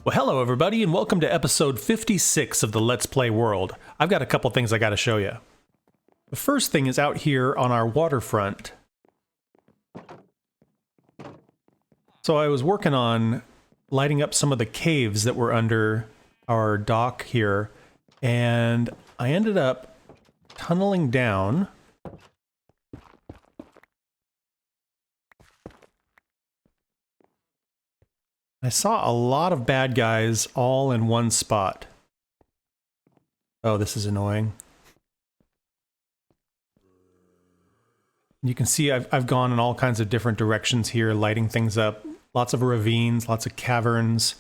Well, hello everybody, and welcome to episode 56 of the Let's Play world. I've got a couple things I gotta show you. The first thing is out here on our waterfront. So I was working on lighting up some of the caves that were under our dock here, and I ended up tunneling down. I saw a lot of bad guys all in one spot. Oh, this is annoying. You can see I've gone in all kinds of different directions here, lighting things up. Lots of ravines, lots of caverns.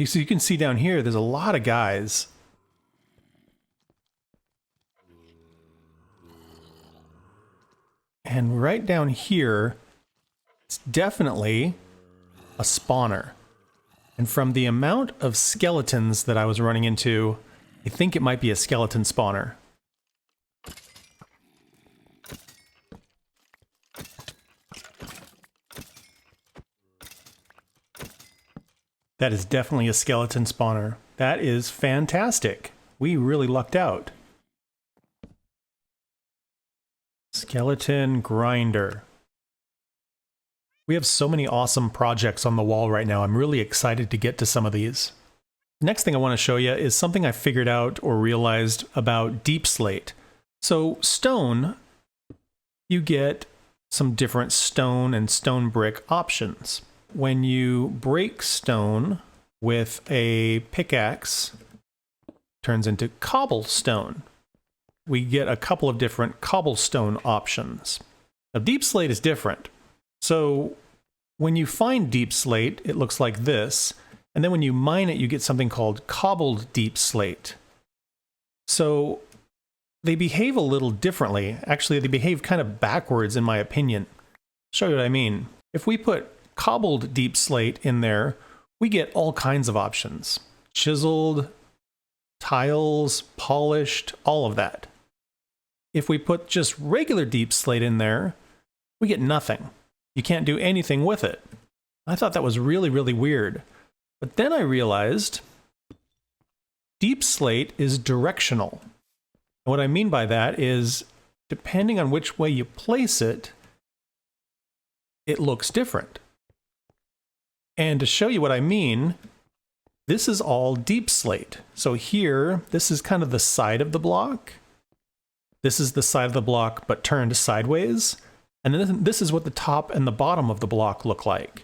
So you can see down here, there's a lot of guys. And right down here, it's definitely a spawner. And from the amount of skeletons that I was running into, I think it might be a skeleton spawner. That is definitely a skeleton spawner. That is fantastic. We really lucked out. Skeleton grinder. We have so many awesome projects on the wall right now. I'm really excited to get to some of these. Next thing I want to show you is something I figured out or realized about deep slate. So stone, you get some different stone and stone brick options. When you break stone with a pickaxe, it turns into cobblestone. We get a couple of different cobblestone options. Now deep slate is different. So when you find deep slate, it looks like this, and then when you mine it, you get something called cobbled deep slate. So they behave a little differently. Actually, they behave kind of backwards in my opinion. I'll show you what I mean. If we put cobbled deep slate in there, we get all kinds of options. Chiseled, tiles, polished, all of that. If we put just regular deep slate in there, we get nothing. You can't do anything with it. I thought that was really, really weird. But then I realized deep slate is directional. And what I mean by that is, depending on which way you place it, it looks different. And to show you what I mean, this is all deep slate. So here, this is kind of the side of the block. This is the side of the block, but turned sideways. And then this is what the top and the bottom of the block look like.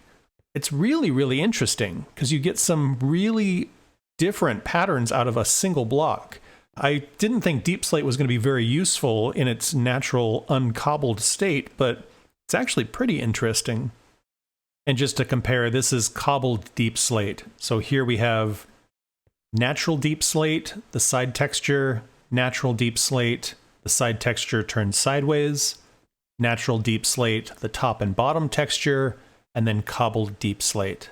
It's really, really interesting because you get some really different patterns out of a single block. I didn't think deep slate was going to be very useful in its natural uncobbled state, but it's actually pretty interesting. And just to compare, this is cobbled deep slate. So here we have natural deep slate, the side texture, natural deep slate, the side texture turned sideways, natural deep slate, the top and bottom texture, and then cobbled deep slate.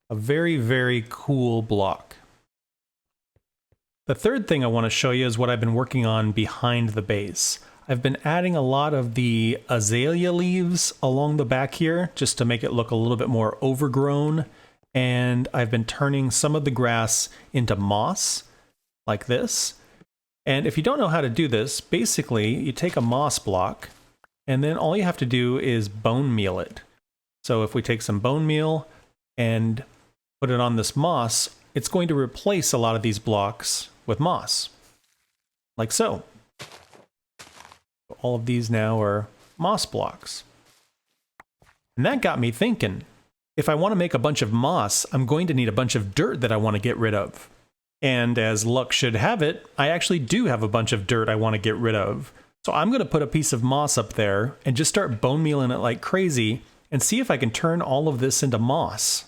A very, very cool block. The third thing I want to show you is what I've been working on behind the base. I've been adding a lot of the azalea leaves along the back here just to make it look a little bit more overgrown, and I've been turning some of the grass into moss, like this. And if you don't know how to do this, basically you take a moss block, and then all you have to do is bone meal it. So if we take some bone meal and put it on this moss, it's going to replace a lot of these blocks with moss. Like so. All of these now are moss blocks. And that got me thinking, if I want to make a bunch of moss, I'm going to need a bunch of dirt that I want to get rid of. And as luck should have it, I actually do have a bunch of dirt I want to get rid of. So I'm going to put a piece of moss up there and just start bone mealing it like crazy and see if I can turn all of this into moss.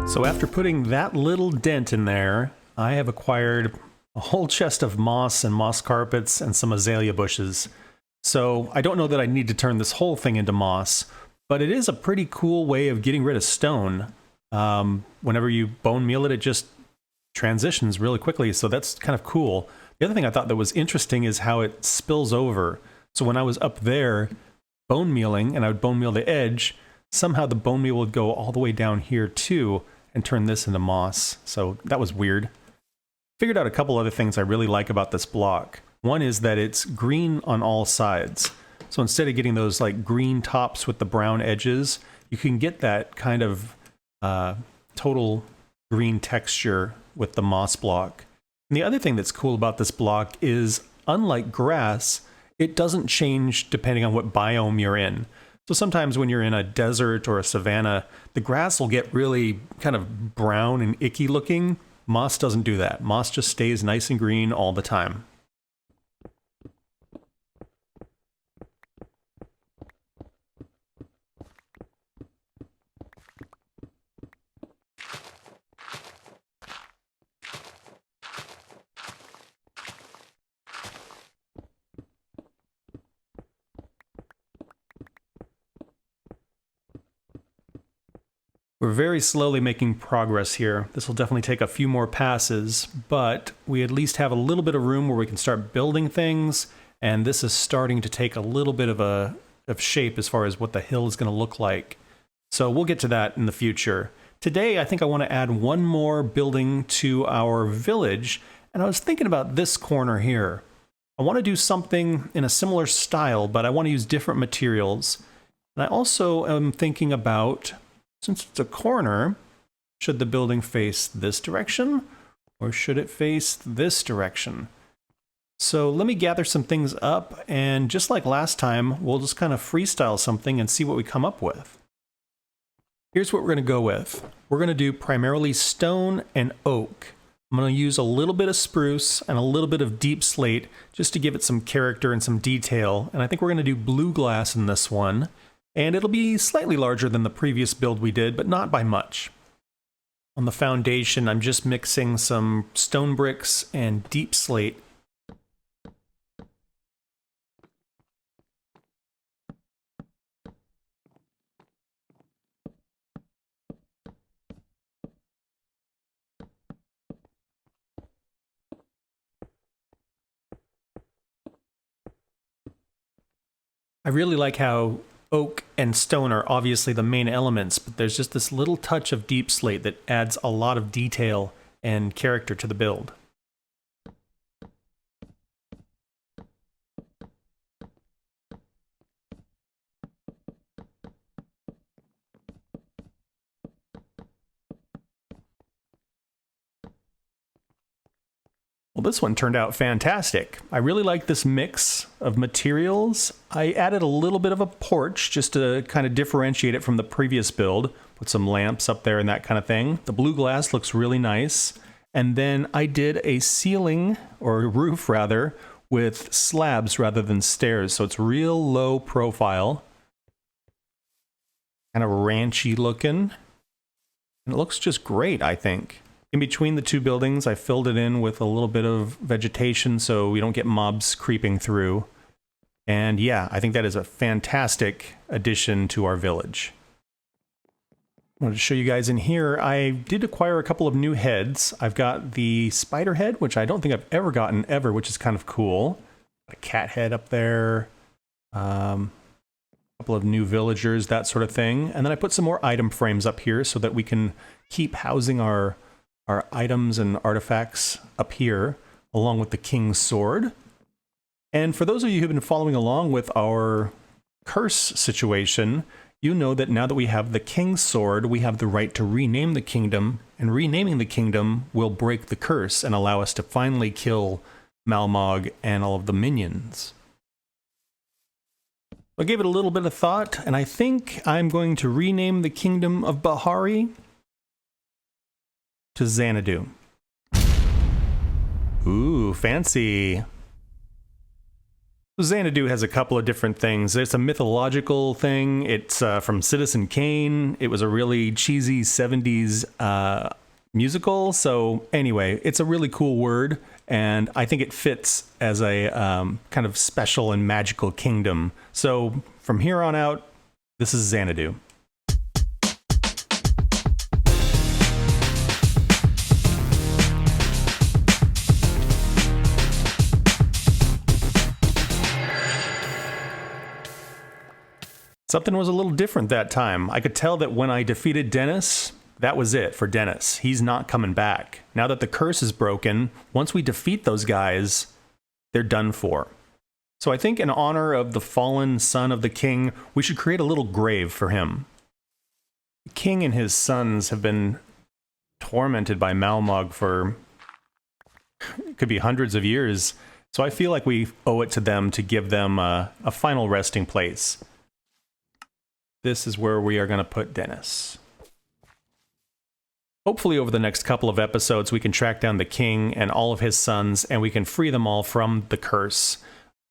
So after putting that little dent in there, I have acquired a whole chest of moss and moss carpets and some azalea bushes. So I don't know that I need to turn this whole thing into moss, but it is a pretty cool way of getting rid of stone. Whenever you bone meal it, it just transitions really quickly, so that's kind of cool. The other thing I thought that was interesting is how it spills over. So when I was up there bone mealing, and I would bone meal the edge, somehow the bone meal would go all the way down here too, and turn this into moss. So that was weird. Figured out a couple other things I really like about this block. One is that it's green on all sides. So instead of getting those like green tops with the brown edges, you can get that kind of total green texture with the moss block. And the other thing that's cool about this block is, unlike grass, it doesn't change depending on what biome you're in. So sometimes when you're in a desert or a savanna, the grass will get really kind of brown and icky looking. Moss doesn't do that. Moss just stays nice and green all the time. We're very slowly making progress here. This will definitely take a few more passes, but we at least have a little bit of room where we can start building things, and this is starting to take a little bit of shape as far as what the hill is going to look like. So we'll get to that in the future. Today, I think I want to add one more building to our village, and I was thinking about this corner here. I want to do something in a similar style, but I want to use different materials. And I also am thinking about, since it's a corner, should the building face this direction or should it face this direction? So let me gather some things up, and just like last time, we'll just kind of freestyle something and see what we come up with. Here's what we're going to go with. We're going to do primarily stone and oak. I'm going to use a little bit of spruce and a little bit of deep slate just to give it some character and some detail. And I think we're going to do blue glass in this one. And it'll be slightly larger than the previous build we did, but not by much. On the foundation, I'm just mixing some stone bricks and deep slate. I really like how oak and stone are obviously the main elements, but there's just this little touch of deep slate that adds a lot of detail and character to the build. Well, this one turned out fantastic. I really like this mix of materials. I added a little bit of a porch just to kind of differentiate it from the previous build. Put some lamps up there and that kind of thing. The blue glass looks really nice. And then I did a ceiling, or roof rather, with slabs rather than stairs. So it's real low profile. Kind of ranchy looking. And it looks just great, I think. In between the two buildings, I filled it in with a little bit of vegetation so we don't get mobs creeping through. And yeah, I think that is a fantastic addition to our village. I wanted to show you guys in here, I did acquire a couple of new heads. I've got the spider head, which I don't think I've ever gotten ever, which is kind of cool. A cat head up there. A couple of new villagers, that sort of thing. And then I put some more item frames up here so that we can keep housing our items and artifacts up here, along with the king's sword. And for those of you who've been following along with our curse situation, you know that now that we have the king's sword, we have the right to rename the kingdom, and renaming the kingdom will break the curse and allow us to finally kill Malmog and all of the minions. I gave it a little bit of thought, and I think I'm going to rename the kingdom of Bahari to Xanadu. Ooh, fancy. Xanadu has a couple of different things. It's a mythological thing. It's from Citizen Kane. It was a really cheesy 70s musical. So anyway, it's a really cool word, and I think it fits as a kind of special and magical kingdom. So from here on out, this is Xanadu. Something was a little different that time. I could tell that when I defeated Dennis, that was it for Dennis. He's not coming back. Now that the curse is broken, once we defeat those guys, they're done for. So I think in honor of the fallen son of the king, we should create a little grave for him. The king and his sons have been tormented by Malmog for, it could be hundreds of years. So I feel like we owe it to them to give them a final resting place. This is where we are going to put Dennis. Hopefully over the next couple of episodes, we can track down the king and all of his sons, and we can free them all from the curse.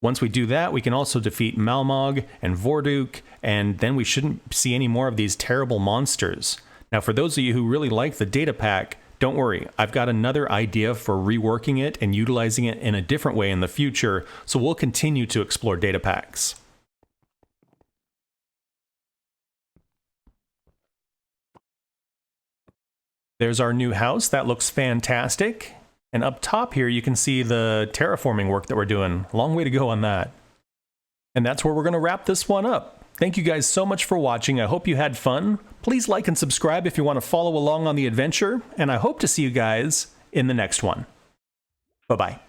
Once we do that, we can also defeat Malmog and Vorduk, and then we shouldn't see any more of these terrible monsters. Now, for those of you who really like the data pack, don't worry, I've got another idea for reworking it and utilizing it in a different way in the future, so we'll continue to explore data packs. There's our new house. That looks fantastic. And up top here, you can see the terraforming work that we're doing. Long way to go on that. And that's where we're going to wrap this one up. Thank you guys so much for watching. I hope you had fun. Please like and subscribe if you want to follow along on the adventure. And I hope to see you guys in the next one. Bye-bye.